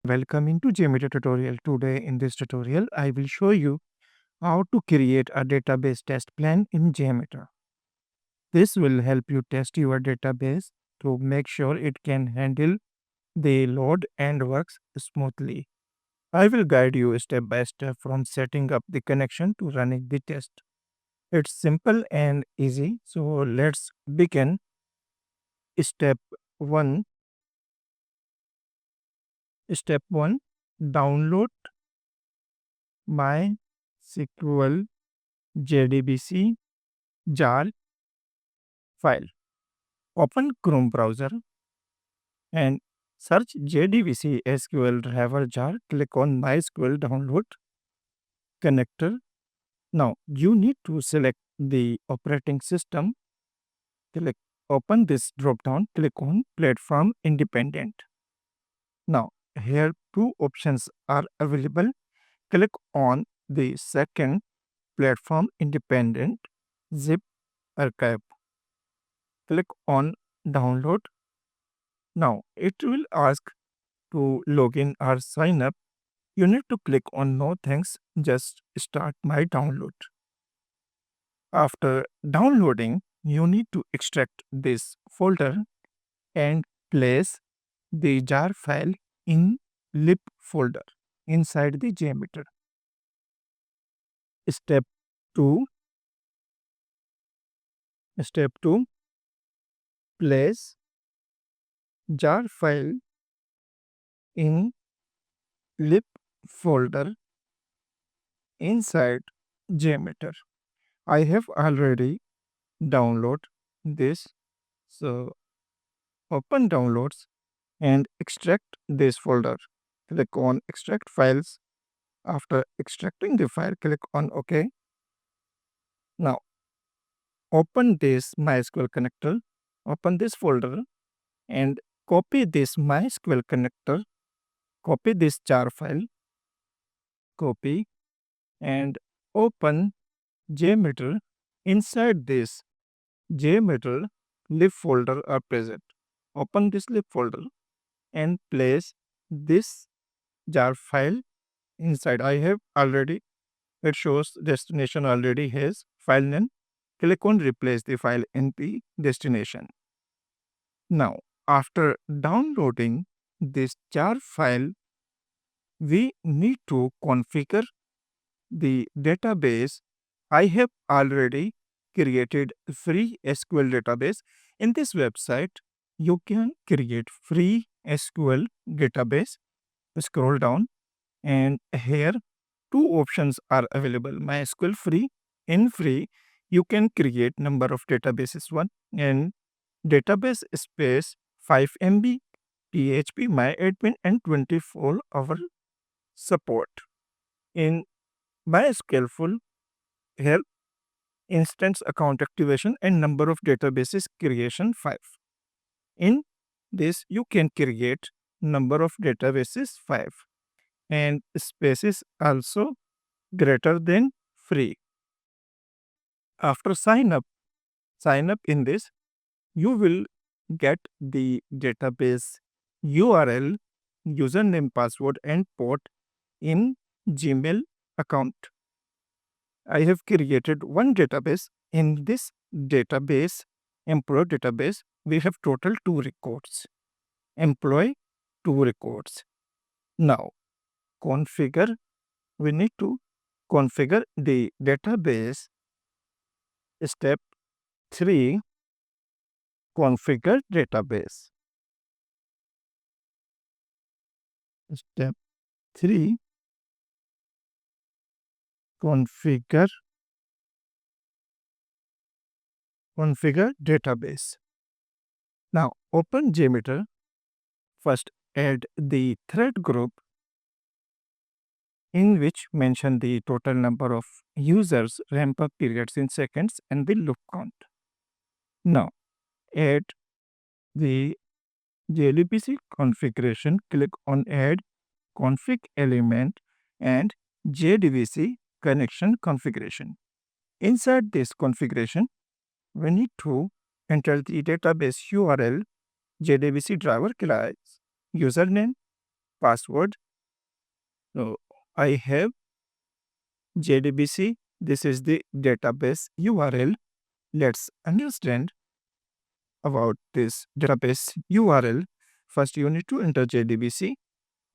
Welcome into JMeter tutorial. Today in this tutorial, I will show you how to create a database test plan in JMeter. This will help you test your database to make sure it can handle the load and works smoothly. I will guide you step by step from setting up the connection to running the test. It's simple and easy, so let's begin. Step 1. Step 1. Download MySQL JDBC jar file. Open Chrome browser and search JDBC SQL Driver jar. Click on MySQL download connector. Now you need to select the operating system. Open this drop down. Click on Platform Independent. Now here two options are available. Click on the second, Platform Independent zip archive. Click on download. Now it will ask to log in or sign up. You need to click on no thanks, just start my download. After downloading, you need to extract this folder and place the jar file in lib folder inside the JMeter. Step 2. Step 2. Place jar file in lib folder inside JMeter. I have already downloaded this, so open downloads and extract this folder. Click on extract files. After extracting the file, click on OK. Now open this MySQL connector, open this folder and copy this MySQL connector, copy this jar file, copy and open JMeter. Inside this JMeter lib folder are present. Open this lib folder and place this jar file inside. I have already, it shows destination already has file name. Click on replace the file in the destination. Now, after downloading this jar file, we need to configure the database. I have already created free SQL database. In this website, you can create free SQL database. Scroll down and here two options are available: MySQL free. In free, you can create number of databases one and database space 5 MB, PHP, MyAdmin and 24-hour support. In MySQL full, here instance account activation and number of databases creation 5. In this, you can create number of databases 5 and spaces also greater than free. After sign up in this, you will get the database URL, username, password and port in Gmail account. I have created one database. In this database, employee database, we have total 2 records. Employee 2 records. Now, we need to configure the database. Step 3, configure database. Step 3, configure database. Now open JMeter. First add the thread group in which mention the total number of users, ramp up periods in seconds and the loop count. Now add the JDBC configuration. Click on add config element and JDBC connection configuration. Inside this configuration, we need to enter the database URL JDBC Driver class, username, password. So I have JDBC. This is the database URL. Let's understand about this database URL. First, you need to enter JDBC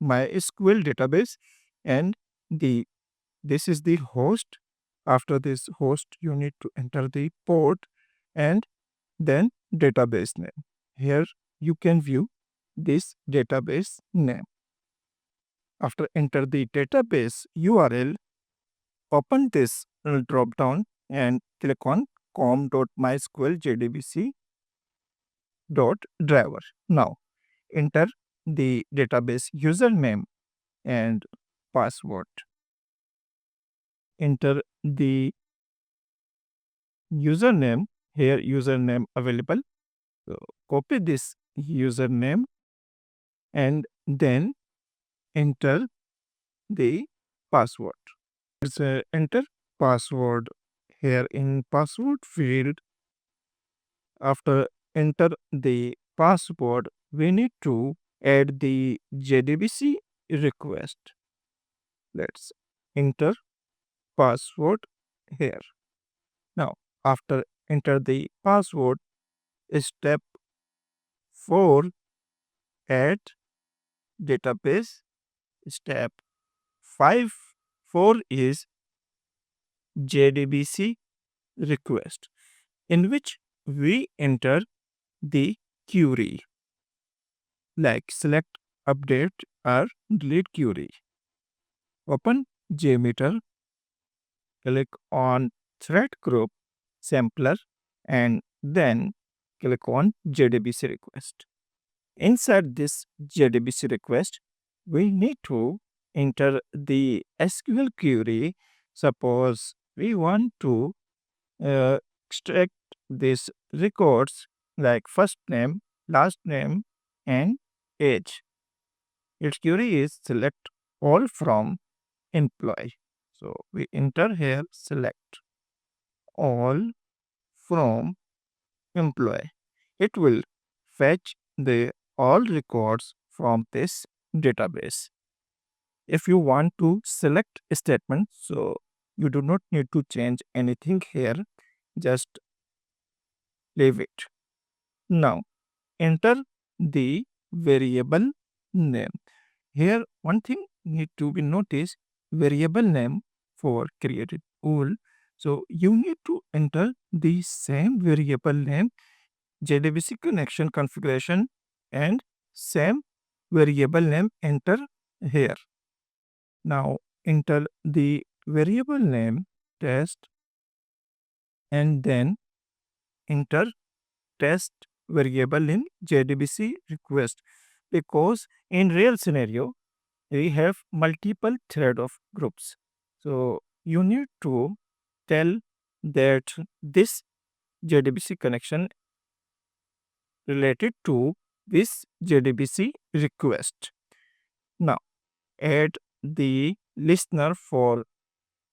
MySQL database, and this is the host. After this host, you need to enter the port and then database name. Here you can view this database name. After enter the database URL, open this drop down and click on com.mysql jdbc.driver. Now enter the database username and password. Enter the username. Here username available. So copy this username and then enter the password. Let's enter password here in password field. After enter the password, we need to add the JDBC request. Let's enter password here. Now, after enter the password, step 4, add database. Step 4 is JDBC request, in which we enter the query, like select, update, or delete query. Open JMeter, click on thread group sampler, and then click on JDBC request. Inside this JDBC request, we need to enter the SQL query. Suppose we want to extract these records like first name, last name, and age. Its query is select all from employee. So we enter here select all from employee. It will fetch the all records from this database. If you want to select a statement, so you do not need to change anything here, just leave it. Now enter the variable name. Here one thing need to be noticed, variable name for created tool. So you need to enter the same variable name JDBC connection configuration and same variable name enter here. Now enter the variable name test and then enter test variable in JDBC request, because in real scenario we have multiple thread of groups. So you need to tell that this JDBC connection related to this JDBC request. Now add the listener for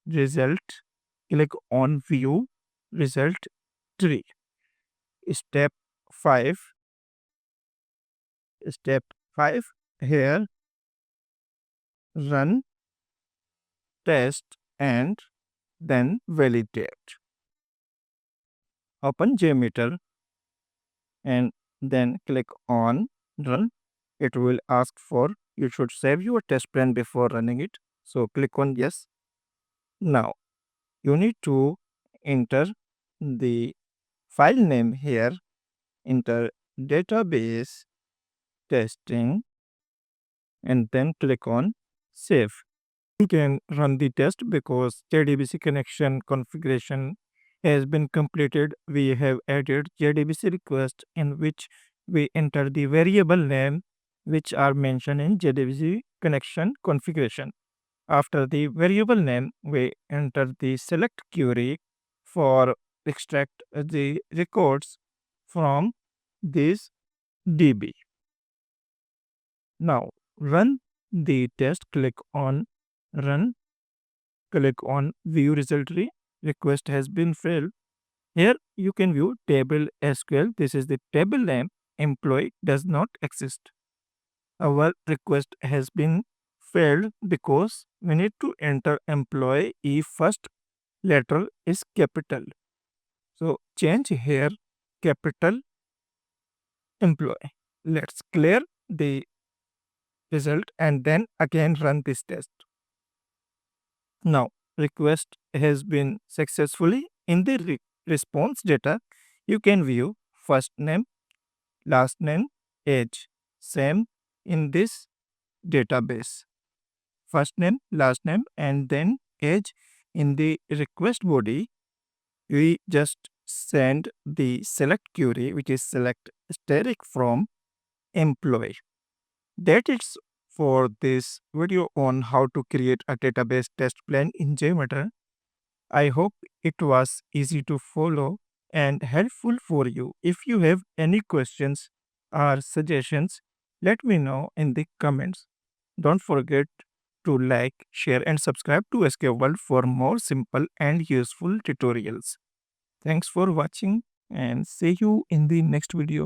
result. Click on view result tree. Step 5. Step 5 here, run test and then validate. Open JMeter and then click on run. It will ask for you should save your test plan before running it. So click on yes. Now you need to enter the file name here. Enter database testing and then click on save. You can run the test because JDBC connection configuration has been completed. We have added JDBC request in which we enter the variable name which are mentioned in JDBC connection configuration. After the variable name, we enter the select query for extract the records from this DB. Now run the test, click on run, click on view result tree. Request has been failed. Here you can view table SQL. This is the table name, employee does not exist. our request has been failed because we need to enter employee if first letter is capital. So change here capital employee. Let's clear the result and then again run this test. Now request has been successfully in the response data. You can view first name, last name, age, same in this database. First name, last name, and then age. In the request body, we just send the select query, which is select asterisk from employee. That is for this video on how to create a database test plan in JMeter. I hope it was easy to follow and helpful for you. If you have any questions or suggestions, let me know in the comments. Don't forget to like, share and subscribe to SK World for more simple and useful tutorials. Thanks for watching and see you in the next video.